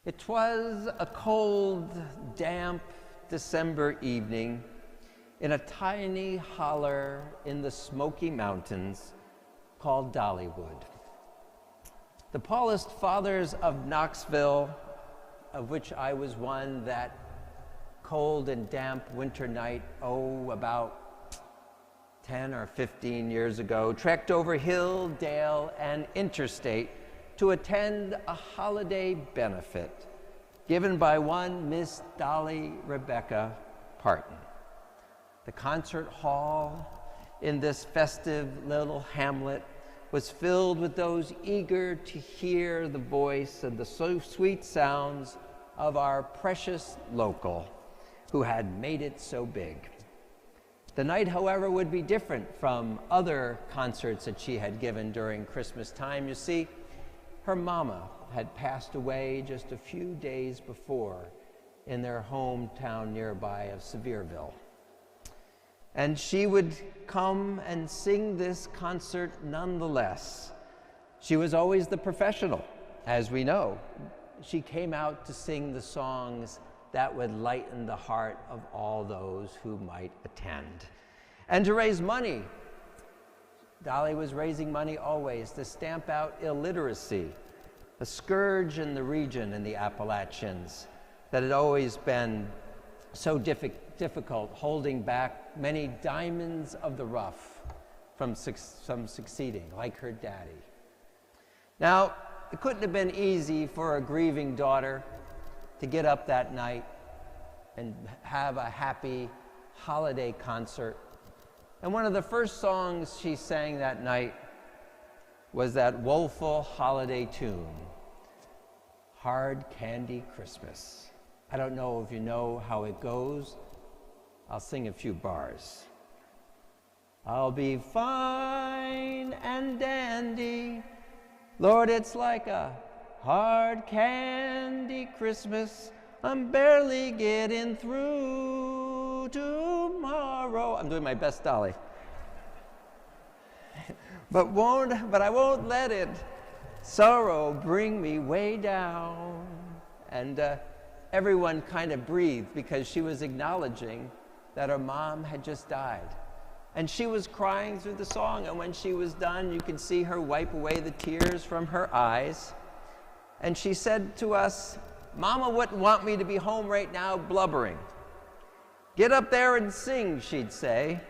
It was a cold, damp December evening in a tiny holler in the Smoky Mountains called Dollywood. The Paulist fathers of Knoxville, of which I was one that cold and damp winter night, about 10 or 15 years ago, trekked over hill, dale, and interstate to attend a holiday benefit given by one Miss Dolly Rebecca Parton. The concert hall in this festive little hamlet was filled with those eager to hear the voice and the so sweet sounds of our precious local who had made it so big. The night, however, would be different from other concerts that she had given during Christmas time. You see, her mama had passed away just a few days before in their hometown nearby of Sevierville. And she would come and sing this concert nonetheless. She was always the professional, as we know. She came out to sing the songs that would lighten the heart of all those who might attend. And to raise money, Dolly was raising money always to stamp out illiteracy, a scourge in the region in the Appalachians that had always been so difficult, holding back many diamonds of the rough from succeeding, like her daddy. Now, it couldn't have been easy for a grieving daughter to get up that night and have a happy holiday concert. And one of the first songs she sang that night was that woeful holiday tune, Hard Candy Christmas. I don't know if you know how it goes. I'll sing a few bars. I'll be fine and dandy. Lord, it's like a hard candy Christmas. I'm barely getting through tomorrow. I'm doing my best, Dolly. But I won't let it sorrow bring me way down. And everyone kind of breathed because she was acknowledging that her mom had just died. And she was crying through the song, and when she was done, you could see her wipe away the tears from her eyes. And she said to us, "Mama wouldn't want me to be home right now blubbering. Get up there and sing," she'd say.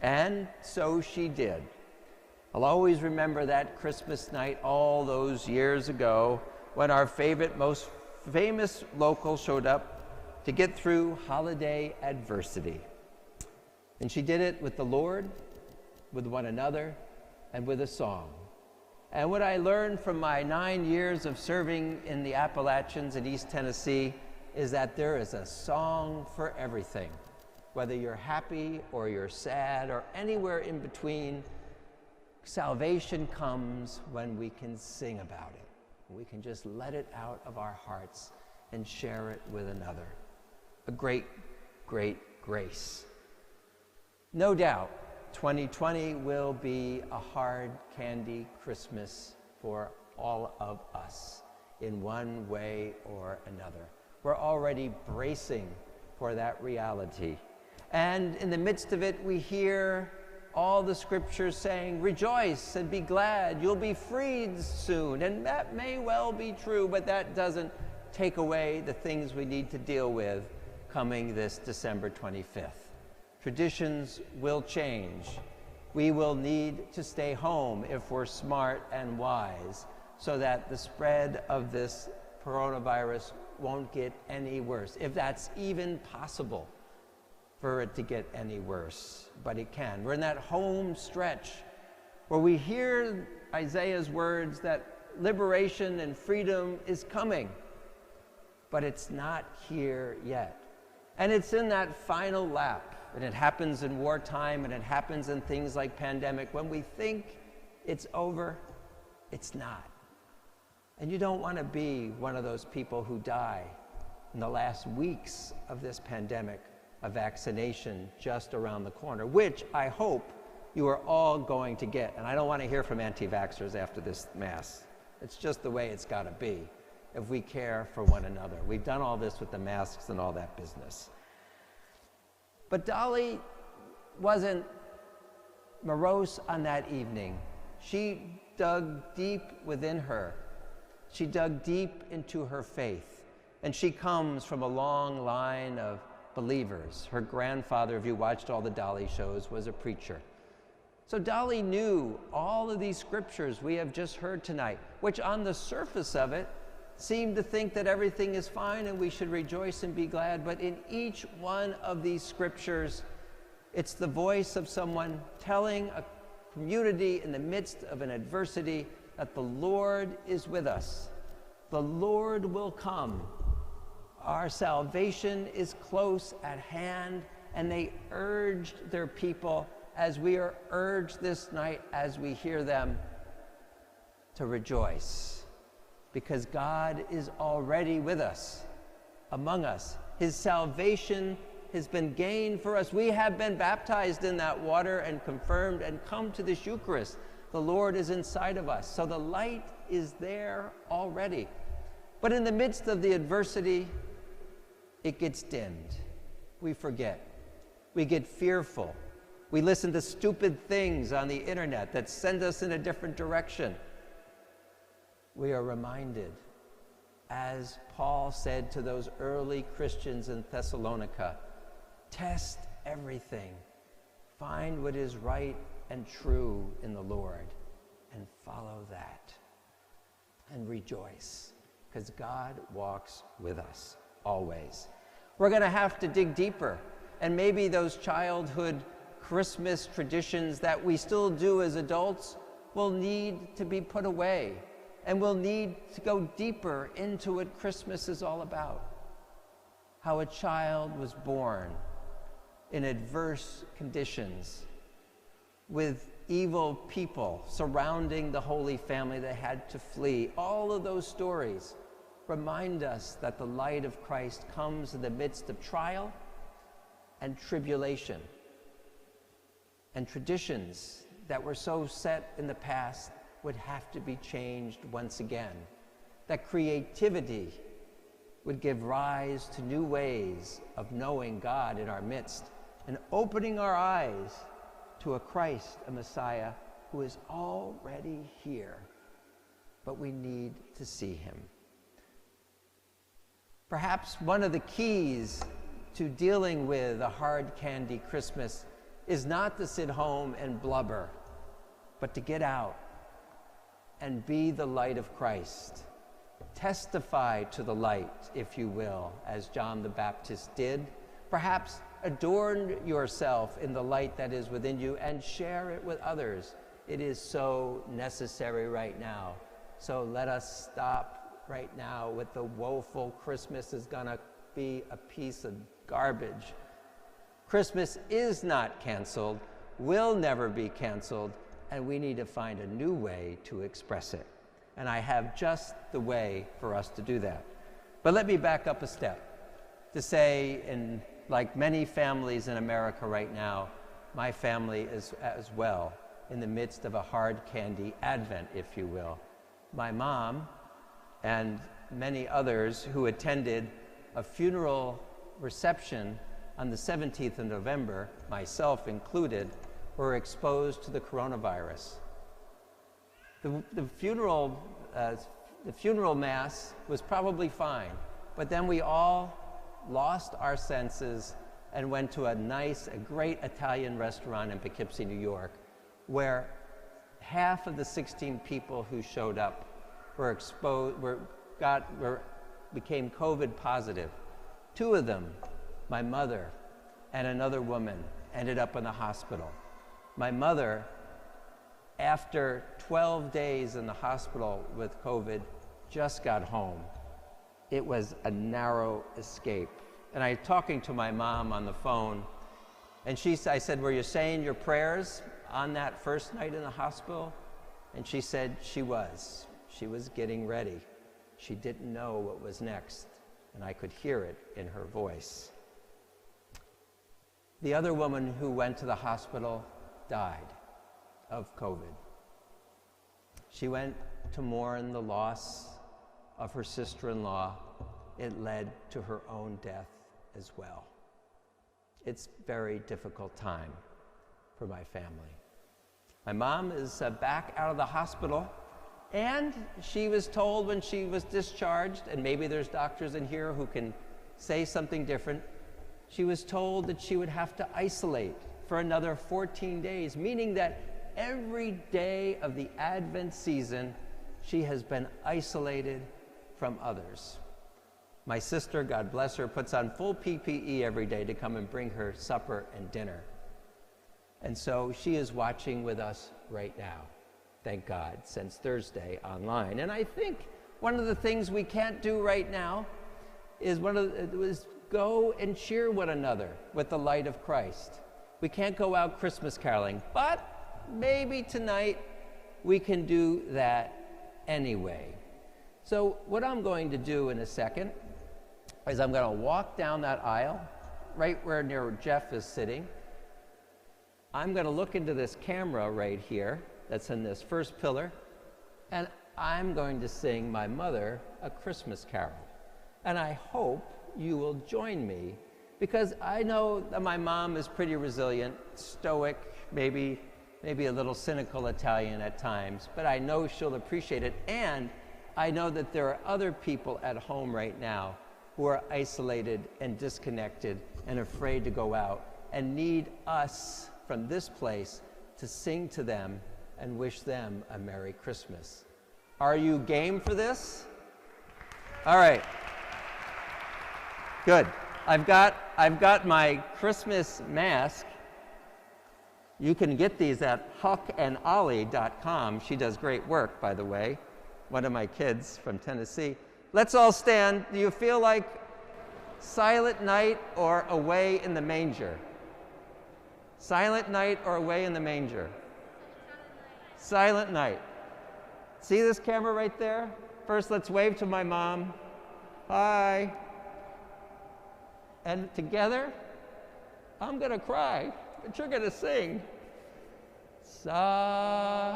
And so she did. I'll always remember that Christmas night all those years ago when our most famous local showed up to get through holiday adversity. And she did it with the Lord, with one another, and with a song. And what I learned from my 9 years of serving in the Appalachians in East Tennessee is that there is a song for everything. Whether you're happy or you're sad or anywhere in between, salvation comes when we can sing about it. We can just let it out of our hearts and share it with another. A great, great grace. No doubt, 2020 will be a hard candy Christmas for all of us in one way or another. We're already bracing for that reality. And in the midst of it, we hear all the scriptures saying, rejoice and be glad, you'll be freed soon. And that may well be true, but that doesn't take away the things we need to deal with coming this December 25th. Traditions will change. We will need to stay home if we're smart and wise so that the spread of this coronavirus won't get any worse, if that's even possible for it to get any worse, but it can. We're in that home stretch where we hear Isaiah's words that liberation and freedom is coming, but it's not here yet. And it's in that final lap, and it happens in wartime, and it happens in things like pandemic. When we think it's over, it's not. And you don't want to be one of those people who die in the last weeks of this pandemic, a vaccination just around the corner, which I hope you are all going to get. And I don't want to hear from anti-vaxxers after this Mass. It's just the way it's got to be. if we care for one another. We've done all this with the masks and all that business. But Dolly wasn't morose on that evening. She dug deep within her. She dug deep into her faith. And she comes from a long line of believers. Her grandfather, if you watched all the Dolly shows, was a preacher. So Dolly knew all of these scriptures we have just heard tonight, which on the surface of it seem to think that everything is fine and we should rejoice and be glad. But in each one of these scriptures, it's the voice of someone telling a community in the midst of an adversity that the Lord is with us. The Lord will come. Our salvation is close at hand, and they urged their people, as we are urged this night as we hear them, to rejoice, because God is already with us, among us. His salvation has been gained for us. We have been baptized in that water and confirmed and come to this Eucharist. The Lord is inside of us. So the light is there already. But in the midst of the adversity, it gets dimmed. We forget. We get fearful. We listen to stupid things on the internet that send us in a different direction. We are reminded, as Paul said to those early Christians in Thessalonica, test everything. Find what is right and true in the Lord and follow that. And rejoice, because God walks with us always. We're going to have to dig deeper, and maybe those childhood Christmas traditions that we still do as adults will need to be put away, and we'll need to go deeper into what Christmas is all about. How a child was born in adverse conditions, with evil people surrounding the Holy Family that had to flee. All of those stories remind us that the light of Christ comes in the midst of trial and tribulation. And traditions that were so set in the past would have to be changed once again. That creativity would give rise to new ways of knowing God in our midst and opening our eyes to a Christ, a Messiah, who is already here, but we need to see him. Perhaps one of the keys to dealing with a hard candy Christmas is not to sit home and blubber, but to get out and be the light of Christ. Testify to the light, if you will, as John the Baptist did. Perhaps adorn yourself in the light that is within you and share it with others. It is so necessary right now. So let us stop right now with the woeful Christmas is gonna be a piece of garbage. Christmas is not canceled, will never be canceled, and we need to find a new way to express it. And I have just the way for us to do that. But let me back up a step to say, like many families in America right now, my family is as well in the midst of a hard candy Advent, if you will. My mom and many others who attended a funeral reception on the 17th of November, myself included, were exposed to the coronavirus. The funeral mass was probably fine, but then we all lost our senses and went to a great Italian restaurant in Poughkeepsie, New York, where half of the 16 people who showed up became COVID positive. 2 of them, my mother and another woman, ended up in the hospital. My mother, after 12 days in the hospital with COVID, just got home. It was a narrow escape. And I was talking to my mom on the phone, and I said, were you saying your prayers on that first night in the hospital? And she said she was. She was getting ready. She didn't know what was next, and I could hear it in her voice. The other woman who went to the hospital died of COVID. She went to mourn the loss of her sister-in-law, it led to her own death as well. It's a very difficult time for my family. My mom is back out of the hospital, and she was told when she was discharged, and maybe there's doctors in here who can say something different, she was told that she would have to isolate for another 14 days, meaning that every day of the Advent season, she has been isolated from others. My sister, God bless her, puts on full PPE every day to come and bring her supper and dinner. And so she is watching with us right now, thank God, since Thursday online. And I think one of the things we can't do right now is go and cheer one another with the light of Christ. We can't go out Christmas caroling, but maybe tonight we can do that anyway. So what I'm going to do in a second is I'm going to walk down that aisle right where near Jeff is sitting. I'm going to look into this camera right here that's in this first pillar, and I'm going to sing my mother a Christmas carol. And I hope you will join me, because I know that my mom is pretty resilient, stoic, maybe a little cynical Italian at times, but I know she'll appreciate it. And I know that there are other people at home right now who are isolated and disconnected and afraid to go out and need us from this place to sing to them and wish them a Merry Christmas. Are you game for this? All right. Good. I've got my Christmas mask. You can get these at huckandolly.com. She does great work, by the way. One of my kids from Tennessee. Let's all stand. Do you feel like Silent Night or Away in the Manger? Silent Night or Away in the Manger? Silent Night. See this camera right there? First, let's wave to my mom. Hi. And together, I'm going to cry, but you're going to sing. Silent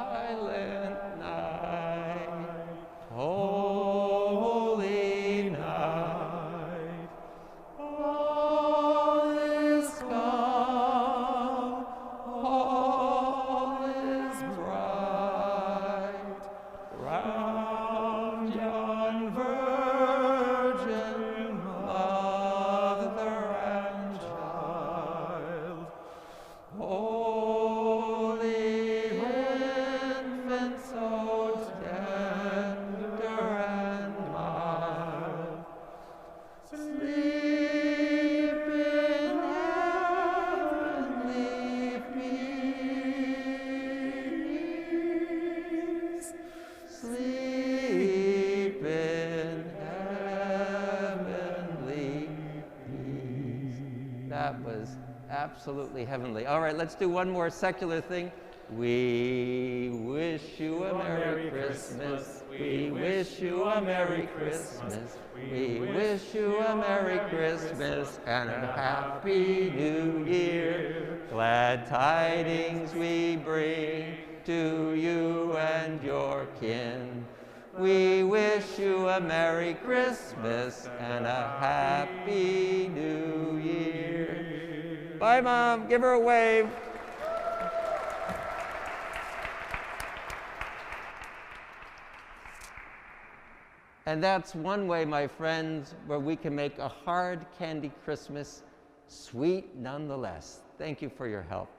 night, holy night, all is calm, all is bright, round yon virgin mother and child, holy infant, so tender and mild, sleep in heavenly peace, sleep in heavenly peace. That was absolutely heavenly. All right, let's do one more secular thing. We wish you a Merry Christmas. We wish you a Merry Christmas. We wish you a Merry Christmas and a Happy New Year. Glad tidings we bring to you and your kin. We wish you a Merry Christmas and a Happy New Year. Bye, Mom. Give her a wave. And that's one way, my friends, where we can make a hard candy Christmas sweet nonetheless. Thank you for your help.